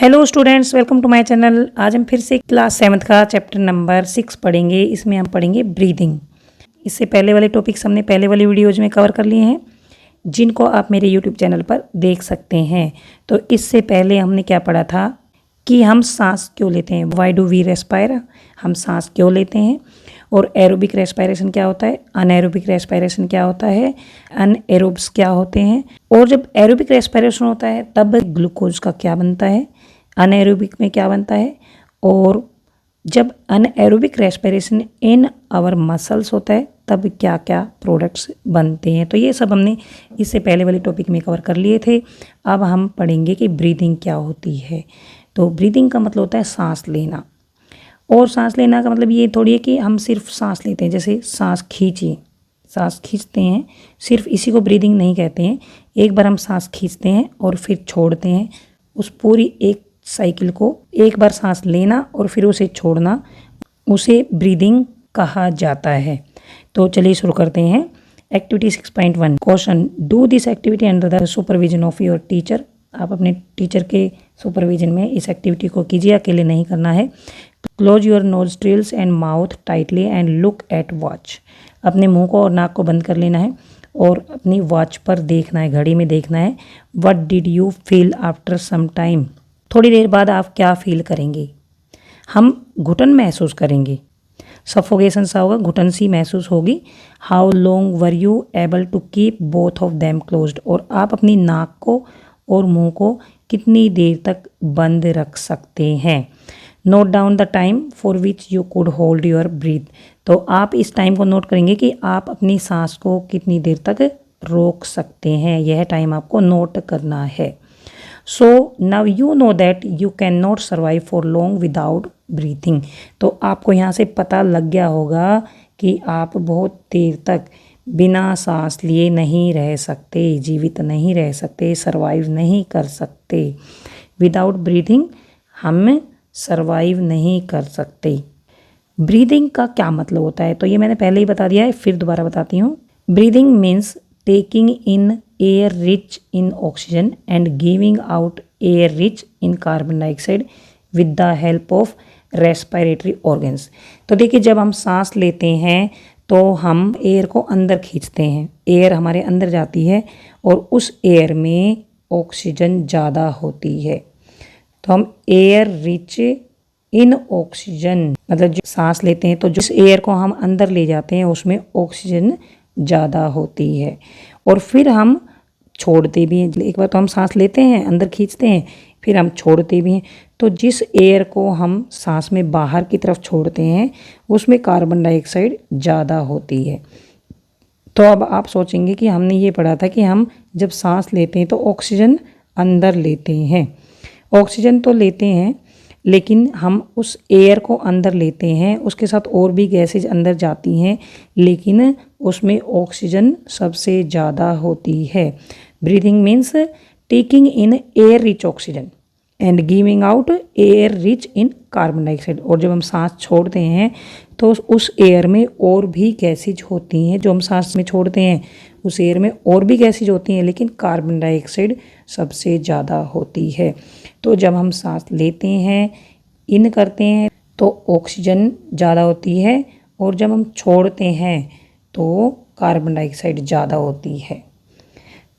Hello students, welcome to my channel. आज हम फिर से क्लास 7th का चैप्टर नंबर 6 पढ़ेंगे। इसमें हम पढ़ेंगे ब्रीदिंग। इससे पहले वाले टॉपिक्स हमने पहले वाली वीडियोज़ में कवर कर लिए हैं, जिनको आप मेरे यूट्यूब चैनल पर देख सकते हैं। तो इससे पहले हमने क्या पढ़ा था कि हम सांस क्यों लेते हैं, वाई डू वी रेस्पायर, हम सांस क्यों लेते हैं, और एरोबिक रेस्पायरेशन क्या होता है, अनएरोबिक रेस्पायरेशन क्या होता है, अनएरोब्स क्या होते हैं, और जब एरोबिक रेस्पायरेशन होता है तब ग्लूकोज का क्या बनता है, अनएरोबिक में क्या बनता है, और जब anaerobic respiration in our muscles होता है तब क्या क्या प्रोडक्ट्स बनते हैं। तो ये सब हमने इससे पहले वाले टॉपिक में कवर कर लिए थे। अब हम पढ़ेंगे कि ब्रीदिंग क्या होती है। तो ब्रीदिंग का मतलब होता है सांस लेना, और सांस लेना का मतलब ये थोड़ी है कि हम सिर्फ सांस लेते हैं, जैसे सांस खींचिए, सांस खींचते हैं, सिर्फ इसी को ब्रीदिंग नहीं कहते हैं। एक बार हम सांस खींचते हैं और फिर छोड़ते हैं, उस पूरी एक साइकिल को एक बार सांस लेना और फिर उसे छोड़ना, उसे ब्रीदिंग कहा जाता है। तो चलिए शुरू करते हैं। Activity 6.1 question, do this activity under the supervision of your teacher. आप अपने टीचर के सुपरविजन में इस एक्टिविटी को कीजिए, अकेले नहीं करना है। Close your nostrils and mouth tightly and look at watch. अपने मुंह को और नाक को बंद कर लेना है और अपनी वॉच पर देखना है, घड़ी में देखना है। What did you feel after some time. थोड़ी देर बाद आप क्या फील करेंगे? हम घुटन महसूस करेंगे, सफोकेशन सा होगा, घुटन सी महसूस होगी। How long were you able to keep both of them closed. और आप अपनी नाक को और मुंह को कितनी देर तक बंद रख सकते हैं। Note down the time for which you could hold your breathe. तो आप इस टाइम को नोट करेंगे कि आप अपनी सांस को कितनी देर तक रोक सकते हैं, यह टाइम आपको नोट करना है। So now you know that you can not survive for long without breathing. तो आपको यहाँ से पता लग गया होगा कि आप बहुत देर तक बिना सांस लिए नहीं रह सकते, जीवित नहीं रह सकते, सर्वाइव नहीं कर सकते। विदाउट ब्रीथिंग हम सर्वाइव नहीं कर सकते। ब्रीदिंग का क्या मतलब होता है, तो ये मैंने पहले ही बता दिया है, फिर दोबारा बताती हूँ। Breathing means taking in air rich in oxygen and giving out air rich in carbon dioxide with the help of respiratory organs. तो देखिए, जब हम सांस लेते हैं तो हम एयर को अंदर खींचते हैं, एयर हमारे अंदर जाती है और उस एयर में ऑक्सीजन ज़्यादा होती है। तो हम एयर रिच इन ऑक्सीजन, मतलब जो सांस लेते हैं तो जिस एयर को हम अंदर ले जाते हैं उसमें ऑक्सीजन ज़्यादा होती है। और फिर हम छोड़ते भी हैं। एक बार तो हम सांस लेते हैं, अंदर खींचते हैं, फिर हम छोड़ते भी हैं। तो जिस एयर को हम सांस में बाहर की तरफ छोड़ते हैं उसमें कार्बन डाइऑक्साइड ज़्यादा होती है। तो अब आप सोचेंगे कि हमने ये पढ़ा था कि हम जब सांस लेते हैं तो ऑक्सीजन अंदर लेते हैं। ऑक्सीजन तो लेते हैं, लेकिन हम उस एयर को अंदर लेते हैं, उसके साथ और भी गैसेज अंदर जाती हैं, लेकिन उसमें ऑक्सीजन सबसे ज़्यादा होती है। Breathing means taking in air rich oxygen and giving out air rich in carbon dioxide. और जब हम सांस छोड़ते हैं तो उस एयर में और भी गैसेज होती हैं, जो हम सांस में छोड़ते हैं उस एयर में और भी गैसेज होती हैं, लेकिन कार्बन डाइऑक्साइड सबसे ज़्यादा होती है। तो जब हम सांस लेते हैं, इन करते हैं, तो ऑक्सीजन ज़्यादा होती है, और जब हम छोड़ते हैं तो कार्बन डाइऑक्साइड ज़्यादा होती है।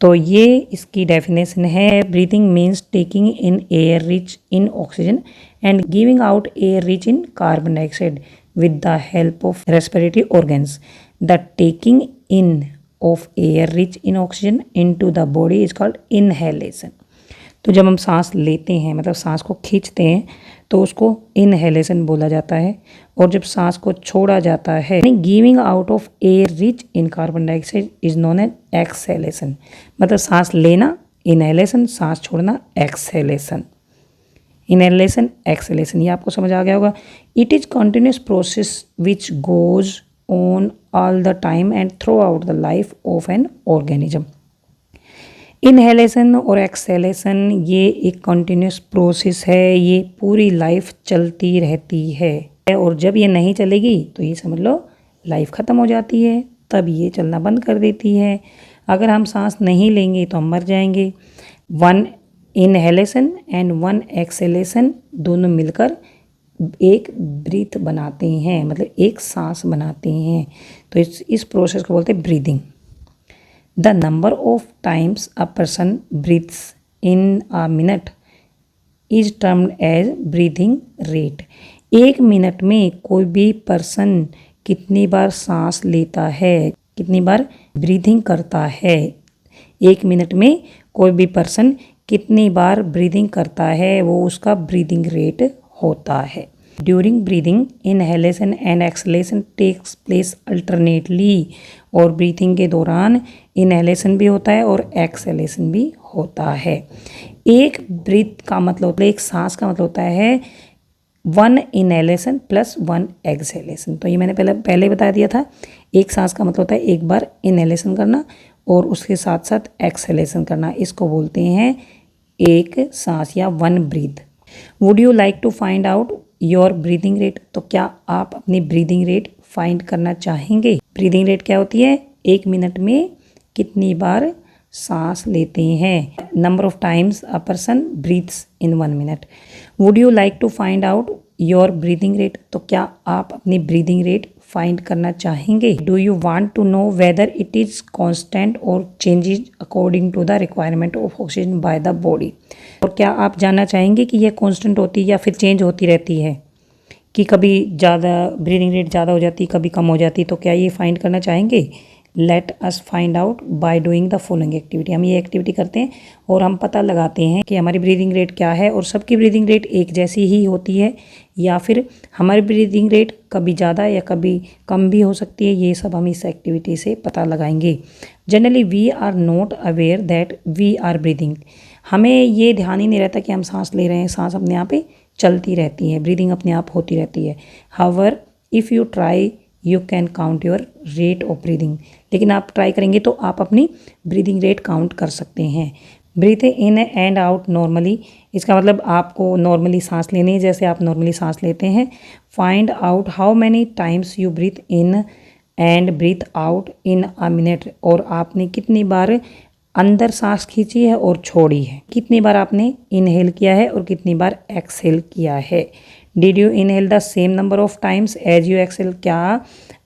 तो ये इसकी डेफिनेशन है। Breathing means taking in air rich in oxygen and giving out air rich in carbon dioxide with the help of respiratory organs. The taking in of air rich in oxygen into the body is called inhalation. तो जब हम सांस लेते हैं, मतलब सांस को खींचते हैं, तो उसको इनहेलेशन बोला जाता है। और जब सांस को छोड़ा जाता है, giving out of air rich in carbon dioxide is known as exhalation. मतलब सांस लेना इनहेलेशन, सांस छोड़ना एक्सहेलेशन। इनहेलेशन एक्सहेलेशन, ये आपको समझ आ गया होगा। It is continuous process which goes on all the time and through out the life of an organism. Inhalation और एक्सहेलेशन ये एक कंटिन्यूस प्रोसेस है, ये पूरी लाइफ चलती रहती है। और जब ये नहीं चलेगी तो ये समझ लो लाइफ ख़त्म हो जाती है, तब ये चलना बंद कर देती है। अगर हम सांस नहीं लेंगे तो हम मर जाएंगे। 1 इनहेलेशन एंड 1 एक्सहेलेशन दोनों मिलकर एक ब्रीथ बनाते हैं, मतलब एक सांस बनाते हैं। तो इस प्रोसेस को बोलते हैं breathing. The number of times a person breathes in a minute is termed as breathing rate. 1 minute में कोई भी पर्सन कितनी बार सांस लेता है, कितनी बार ब्रीदिंग करता है, 1 मिनट में कोई भी पर्सन कितनी बार ब्रीदिंग करता है, वो उसका ब्रीदिंग रेट होता है। During breathing inhalation and exhalation takes place alternately. और ब्रीथिंग के दौरान इनहेलेशन भी होता है और एक्सहेलेशन भी होता है। एक ब्रीथ का मतलब, एक सांस का मतलब होता है 1 इनहेलेशन प्लस 1 एक्सहेलेशन। तो ये मैंने पहले बता दिया था। एक सांस का मतलब होता है एक बार इनहेलेशन करना और उसके साथ साथ एक्सहेलेशन करना। इसको बोलते हैं एक सांस या 1 breath. Would you like to find out your breathing rate? तो क्या आप अपनी ब्रीदिंग रेट फाइंड करना चाहेंगे? ब्रीदिंग रेट क्या होती है? 1 मिनट में कितनी बार सांस लेते हैं। Number of times a person breathes in 1 minute. Would you like to find out your breathing rate? तो क्या आप अपनी ब्रीदिंग रेट फाइंड करना चाहेंगे? Do you want to know whether it is constant or changes according to the requirement of oxygen by the body? और क्या आप जानना चाहेंगे कि यह कांस्टेंट होती है या फिर चेंज होती रहती है, कि कभी ज़्यादा ब्रीदिंग रेट ज़्यादा हो जाती, कभी कम हो जाती? तो क्या ये फाइंड करना चाहेंगे? Let us find out by doing the following activity. हम ये एक्टिविटी करते हैं और हम पता लगाते हैं कि हमारी ब्रीदिंग रेट क्या है और सबकी ब्रीदिंग रेट एक जैसी ही होती है या फिर हमारी ब्रीदिंग रेट कभी ज़्यादा या कभी कम भी हो सकती है। ये सब हम इस एक्टिविटी से पता लगाएंगे। Generally we are not aware that we are breathing. हमें ये ध्यान ही नहीं रहता कि हम सांस ले रहे हैं। सांस अपने आप ही चलती रहती है, ब्रीदिंग अपने आप होती रहती है। However if you try you can count your rate of breathing. लेकिन आप ट्राई करेंगे तो आप अपनी ब्रीदिंग रेट काउंट कर सकते हैं। Breathe in and out normally, इसका मतलब आपको नॉर्मली सांस लेनी है जैसे आप नॉर्मली सांस लेते हैं। Find out how many times you breathe in and breathe out in a minute. और आपने कितनी बार अंदर सांस खींची है और छोड़ी है, कितनी बार आपने इनहेल किया है और कितनी बार एक्सहेल किया है। Did you inhale the same number of times as you exhale? क्या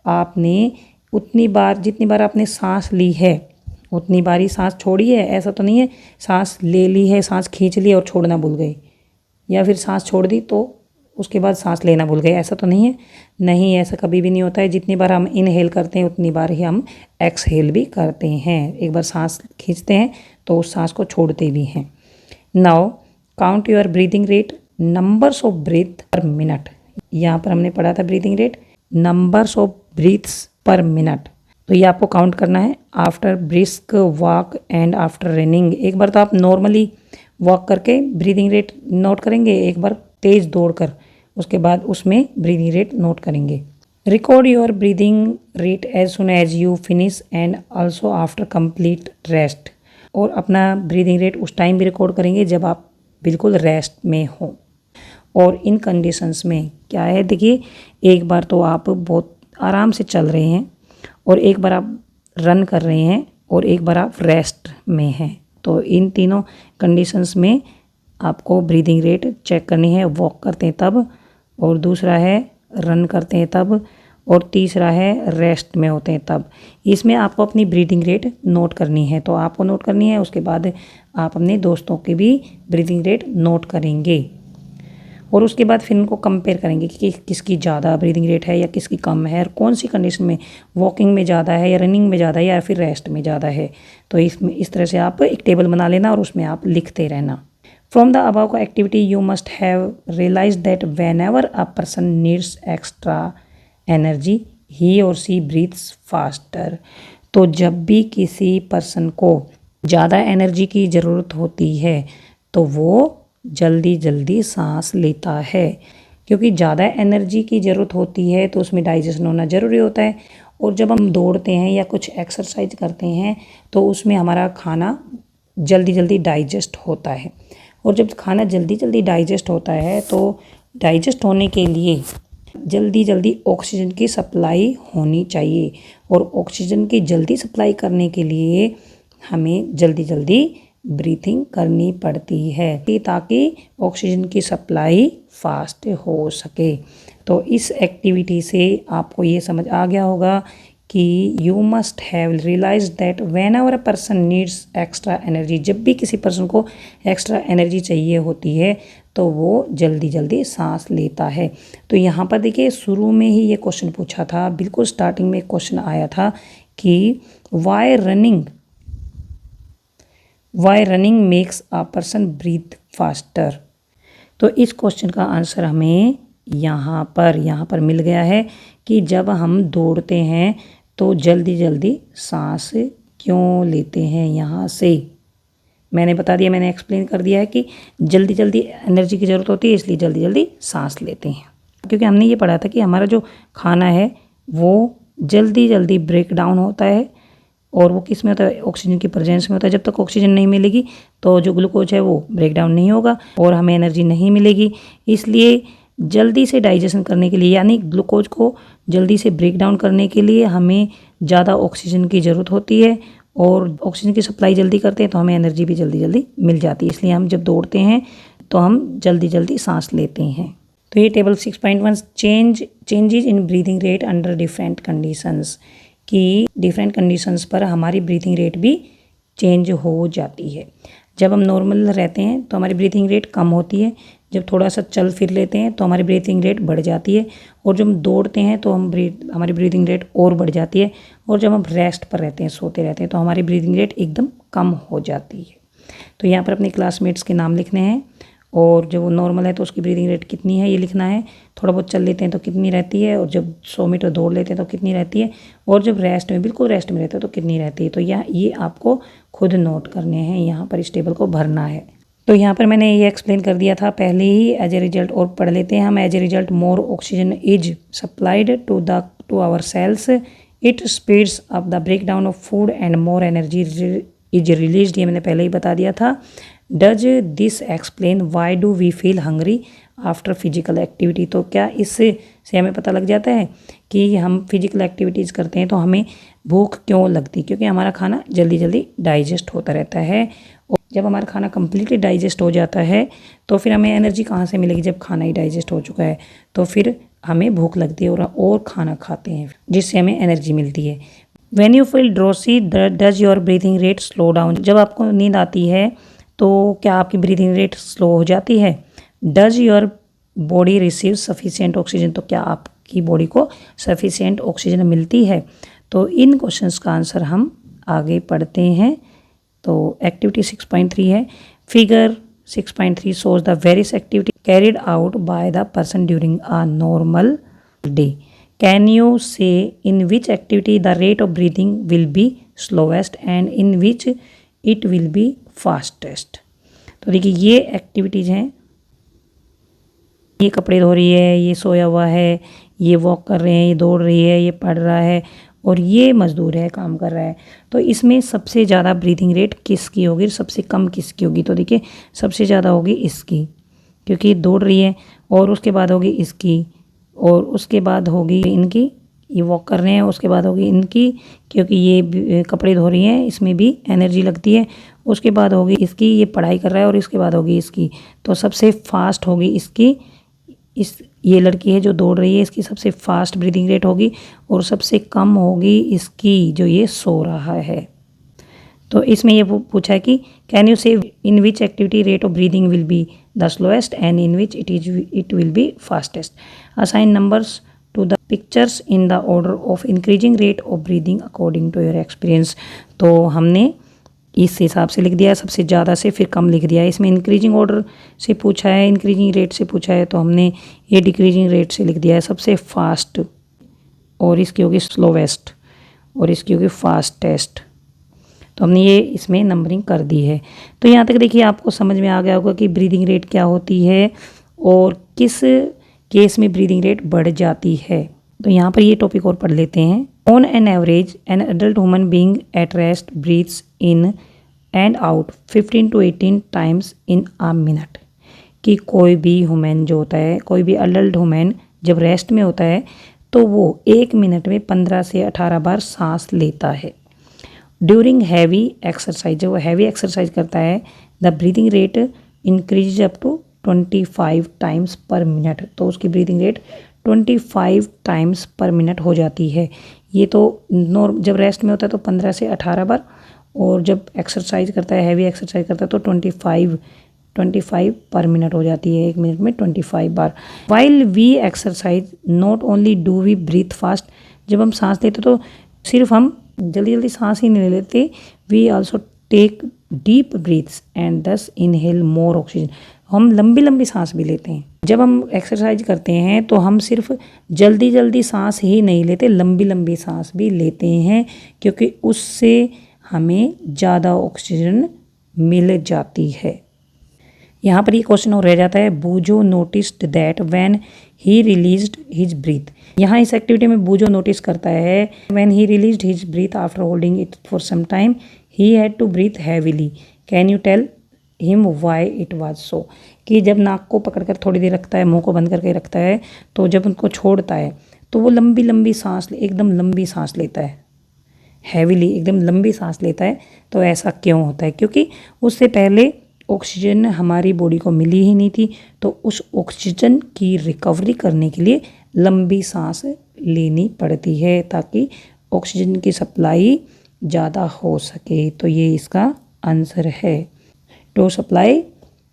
आपने उतनी बार, जितनी बार आपने सांस ली है उतनी बार ही सांस छोड़ी है? ऐसा तो नहीं है सांस ले ली है, सांस खींच ली और छोड़ना भूल गई, या फिर सांस छोड़ दी तो उसके बाद सांस लेना भूल गए, ऐसा तो नहीं है। नहीं, ऐसा कभी भी नहीं होता है। जितनी बार हम इनहेल करते हैं उतनी बार ही हम एक्सहेल भी करते हैं। एक बार सांस खींचते हैं तो उस सांस को छोड़ते भी हैं। Now count your breathing rate, numbers of breath per minute. यहाँ पर हमने पढ़ा था breathing rate, numbers of breaths per minute. तो ये आपको काउंट करना है after brisk walk and after running. एक बार तो आप नॉर्मली वॉक करके ब्रीदिंग रेट नोट करेंगे, एक बार तेज़ दौड़कर, उसके बाद उसमें ब्रीदिंग रेट नोट करेंगे। Record your breathing rate as soon as you finish and also after complete rest. और अपना ब्रीदिंग रेट उस टाइम भी रिकॉर्ड करेंगे जब आप बिल्कुल रेस्ट में हो। और इन कंडीशंस में क्या है, देखिए एक बार तो आप बहुत आराम से चल रहे हैं और एक बार आप रन कर रहे हैं और एक बार आप रेस्ट में हैं। तो इन तीनों कंडीशंस में आपको ब्रीदिंग रेट चेक करनी है। वॉक करते हैं तब, और दूसरा है रन करते हैं तब, और तीसरा है रेस्ट में होते हैं तब। इसमें आपको अपनी ब्रीदिंग रेट नोट करनी है। तो आपको नोट करनी है, उसके बाद आप अपने दोस्तों की भी ब्रीदिंग रेट नोट करेंगे और उसके बाद फिर इनको कंपेयर करेंगे कि किसकी ज़्यादा ब्रीदिंग रेट है या किसकी कम है, और कौन सी कंडीशन में, वॉकिंग में ज़्यादा है या रनिंग में ज़्यादा है या फिर रेस्ट में ज़्यादा है। तो इसमें इस तरह से आप एक टेबल बना लेना और उसमें आप लिखते रहना। From the above activity you must have realise that whenever a person needs extra energy he or she breathes faster. तो जब भी किसी पर्सन को ज़्यादा एनर्जी की ज़रूरत होती है तो वो जल्दी जल्दी सांस लेता है, क्योंकि ज़्यादा एनर्जी की ज़रूरत होती है तो उसमें डाइजेशन होना ज़रूरी होता है। और जब हम दौड़ते हैं या कुछ एक्सरसाइज करते हैं तो उसमें हमारा खाना जल्दी जल्दी डाइजेस्ट होता है, और जब खाना जल्दी जल्दी डाइजेस्ट होता है तो डाइजेस्ट होने के लिए जल्दी जल्दी ऑक्सीजन की सप्लाई होनी चाहिए, और ऑक्सीजन की जल्दी सप्लाई करने के लिए हमें जल्दी जल्दी ब्रीथिंग करनी पड़ती है ताकि ऑक्सीजन की सप्लाई फास्ट हो सके। तो इस एक्टिविटी से आपको ये समझ आ गया होगा कि you must have realise that whenever a person needs extra energy, जब भी किसी पर्सन को एक्स्ट्रा एनर्जी चाहिए होती है तो वो जल्दी जल्दी सांस लेता है। तो यहाँ पर देखिए शुरू में ही ये क्वेश्चन पूछा था, बिल्कुल स्टार्टिंग में क्वेश्चन आया था कि why running makes a person breathe faster. तो इस क्वेश्चन का आंसर हमें यहाँ पर मिल गया है कि जब हम दौड़ते हैं तो जल्दी जल्दी सांस क्यों लेते हैं। यहाँ से मैंने बता दिया, मैंने एक्सप्लेन कर दिया है कि जल्दी जल्दी एनर्जी की ज़रूरत होती है, इसलिए जल्दी जल्दी सांस लेते हैं। क्योंकि हमने ये पढ़ा था कि हमारा जो खाना है वो जल्दी जल्दी ब्रेक डाउन होता है, और वो किस में होता है, ऑक्सीजन की प्रेजेंस में होता है। जब तक ऑक्सीजन नहीं मिलेगी तो जो ग्लूकोज है वो ब्रेक डाउन नहीं होगा और हमें एनर्जी नहीं मिलेगी। इसलिए जल्दी से डाइजेशन करने के लिए, यानी ग्लूकोज को जल्दी से ब्रेक डाउन करने के लिए हमें ज़्यादा ऑक्सीजन की ज़रूरत होती है, और ऑक्सीजन की सप्लाई जल्दी करते हैं तो हमें एनर्जी भी जल्दी जल्दी मिल जाती है। इसलिए हम जब दौड़ते हैं तो हम जल्दी जल्दी सांस लेते हैं। तो ये table 6.1 changes in breathing rate under different conditions, कि डिफरेंट कंडीशंस पर हमारी ब्रीथिंग रेट भी चेंज हो जाती है। जब हम नॉर्मल रहते हैं तो हमारी ब्रीथिंग रेट कम होती है, जब थोड़ा सा चल फिर लेते हैं तो हमारी ब्रीथिंग रेट बढ़ जाती है, और जब हम दौड़ते हैं तो हमारी ब्रीथिंग रेट और बढ़ जाती है, और जब हम रेस्ट पर रहते हैं, सोते रहते हैं, तो हमारी ब्रीथिंग रेट एकदम कम हो जाती है। तो यहाँ पर अपने क्लासमेट्स के नाम लिखने हैं, और जब वो नॉर्मल है तो उसकी ब्रीथिंग रेट कितनी है ये लिखना है, थोड़ा बहुत चल लेते हैं तो कितनी रहती है, और जब 100 मीटर दौड़ लेते हैं तो कितनी रहती है, और जब रेस्ट में, बिल्कुल रेस्ट में रहते हैं तो कितनी रहती है। तो ये आपको खुद नोट करने हैं, यहाँ पर इस टेबल को भरना है। तो यहाँ पर मैंने ये एक्सप्लेन कर दिया था पहले ही। एज ए रिजल्ट और पढ़ लेते हैं हम। As a result more oxygen is supplied to our cells, it speeds up the break down of food and more energy is released, ये मैंने पहले ही बता दिया था। Does this explain why do we feel hungry after physical activity. तो क्या इससे हमें पता लग जाता है कि हम फिजिकल एक्टिविटीज़ करते हैं तो हमें भूख क्यों लगती, क्योंकि हमारा खाना जल्दी जल्दी डाइजेस्ट होता रहता है। और जब हमारा खाना कम्प्लीटली डाइजेस्ट हो जाता है तो फिर हमें एनर्जी कहाँ से मिलेगी, जब खाना ही डाइजेस्ट हो चुका है तो फिर हमें भूख लगती है और खाना खाते हैं, जिससे हमें एनर्जी मिलती है। When you feel drowsy does your breathing rate slow down. जब आपको नींद आती है तो क्या आपकी ब्रीथिंग रेट स्लो हो जाती है। Does your body receive sufficient oxygen. तो क्या आपकी बॉडी को सफिशिएंट ऑक्सीजन मिलती है। तो इन क्वेश्चंस का आंसर हम आगे पढ़ते हैं। तो एक्टिविटी 6.3 है। Figure 6.3 shows the various activity carried out by the person during a normal day. Can you say in which activity the rate of breathing will be slowest and in which it will be fastest? तो देखिए ये activities हैं, ये कपड़े धो रही है, ये सोया हुआ है, ये वॉक कर रहे हैं, ये दौड़ रही है, ये पढ़ रहा है, और ये मज़दूर है, काम कर रहा है। तो इसमें सबसे ज़्यादा ब्रीथिंग रेट किसकी होगी, सबसे कम किसकी होगी। तो देखिए सबसे ज़्यादा होगी इसकी, क्योंकि दौड़ रही है, और उसके बाद होगी इसकी, और उसके बाद होगी इनकी, ये वॉक कर रहे हैं, उसके बाद होगी इनकी, क्योंकि ये कपड़े धो रही हैं, इसमें भी एनर्जी लगती है। उसके बाद होगी इसकी, ये पढ़ाई कर रहा है, और इसके बाद होगी इसकी। तो सबसे फास्ट होगी इसकी, ये लड़की है जो दौड़ रही है, इसकी सबसे फास्ट ब्रीदिंग रेट होगी, और सबसे कम होगी इसकी जो ये सो रहा है। तो इसमें ये पूछा है कि can you say in which activity rate of breathing will be the slowest and in which it will be fastest. Assign numbers to the pictures in the order of increasing rate of breathing according to your experience. तो हमने इस हिसाब से लिख दिया, सबसे ज़्यादा से फिर कम लिख दिया है। इसमें इंक्रीजिंग ऑर्डर से पूछा है, इंक्रीजिंग रेट से पूछा है, तो हमने ये डिक्रीजिंग रेट से लिख दिया है। सबसे फास्ट, और इसकी होगी स्लोवेस्ट, और इसकी होगी फास्टेस्ट। तो हमने ये इसमें नंबरिंग कर दी है। तो यहाँ तक देखिए आपको समझ में आ गया होगा कि ब्रीदिंग रेट क्या होती है और किस केस में ब्रीदिंग रेट बढ़ जाती है। तो यहाँ पर ये टॉपिक और पढ़ लेते हैं। On an average an adult human being at rest breathes in and out 15 to 18 times in a minute. कि कोई भी ह्यूमन जो होता है, कोई भी अडल्ट ह्यूमन जब रेस्ट में होता है तो वो 1 मिनट में 15 से 18 बार सांस लेता है। ड्यूरिंग हैवी एक्सरसाइज, जब वो हैवी एक्सरसाइज करता है the breathing rate increase up to 25 times per minute, तो उसकी breathing rate 25 times per minute हो जाती है। ये तो जब रेस्ट में होता है तो 15 से 18 बार, और जब एक्सरसाइज करता है हैवी एक्सरसाइज करता है तो 25 पर मिनट हो जाती है, 1 मिनट में 25 बार। While we exercise not only do we breathe fast, जब हम सांस लेते तो सिर्फ हम जल्दी जल्दी सांस ही नहीं लेते, we also take deep breaths and thus inhale more oxygen, हम लंबी लंबी सांस भी लेते हैं। जब हम एक्सरसाइज करते हैं तो हम सिर्फ जल्दी जल्दी सांस ही नहीं लेते, लंबी लंबी सांस भी लेते हैं, क्योंकि उससे हमें ज़्यादा ऑक्सीजन मिल जाती है। यहाँ पर ये क्वेश्चन और रह जाता है, Boojho noticed that when he released his breath. यहाँ इस एक्टिविटी में बूजो नोटिस करता है when he released his breath after holding it for some time he had to breathe heavily, can you tell him why it was so, कि जब नाक को पकड़कर थोड़ी देर रखता है, मुंह को बंद करके रखता है, तो जब उनको छोड़ता है तो वो लंबी लंबी सांस, एकदम लंबी सांस लेता है, हैवीली एकदम लंबी सांस लेता है। तो ऐसा क्यों होता है? क्योंकि उससे पहले ऑक्सीजन हमारी बॉडी को मिली ही नहीं थी, तो उस ऑक्सीजन की रिकवरी करने के लिए लंबी सांस लेनी पड़ती है, ताकि ऑक्सीजन की सप्लाई ज़्यादा हो सके। तो ये इसका आंसर है, to supply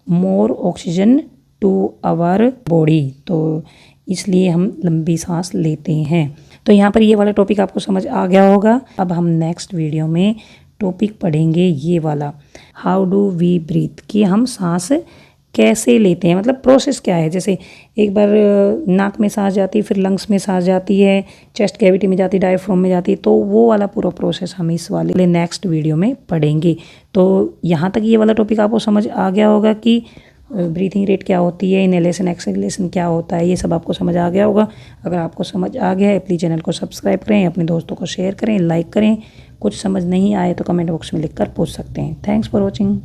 more oxygen to our body, तो इसलिए हम लंबी सांस लेते हैं। तो यहाँ पर ये वाला टॉपिक आपको समझ आ गया होगा। अब हम नेक्स्ट वीडियो में टॉपिक पढ़ेंगे ये वाला, हाउ डू वी ब्रीथ, कि हम सांस कैसे लेते हैं, मतलब प्रोसेस क्या है। जैसे एक बार नाक में सांस जाती है, फिर लंग्स में सांस जाती है, चेस्ट कैविटी में जाती है, डायफ्राम में जाती है, तो वो वाला पूरा प्रोसेस हम इस वाले नेक्स्ट वीडियो में पढ़ेंगे। तो यहाँ तक ये वाला टॉपिक आपको समझ आ गया होगा कि ब्रीथिंग रेट क्या होती है, इनहेलेशन एक्सहेलेशन क्या होता है, ये सब आपको समझ आ गया होगा। अगर आपको समझ आ गया है प्लीज़ चैनल को सब्सक्राइब करें, अपने दोस्तों को शेयर करें, लाइक करें। कुछ समझ नहीं आए तो कमेंट बॉक्स में लिखकर पूछ सकते हैं। Thanks for watching.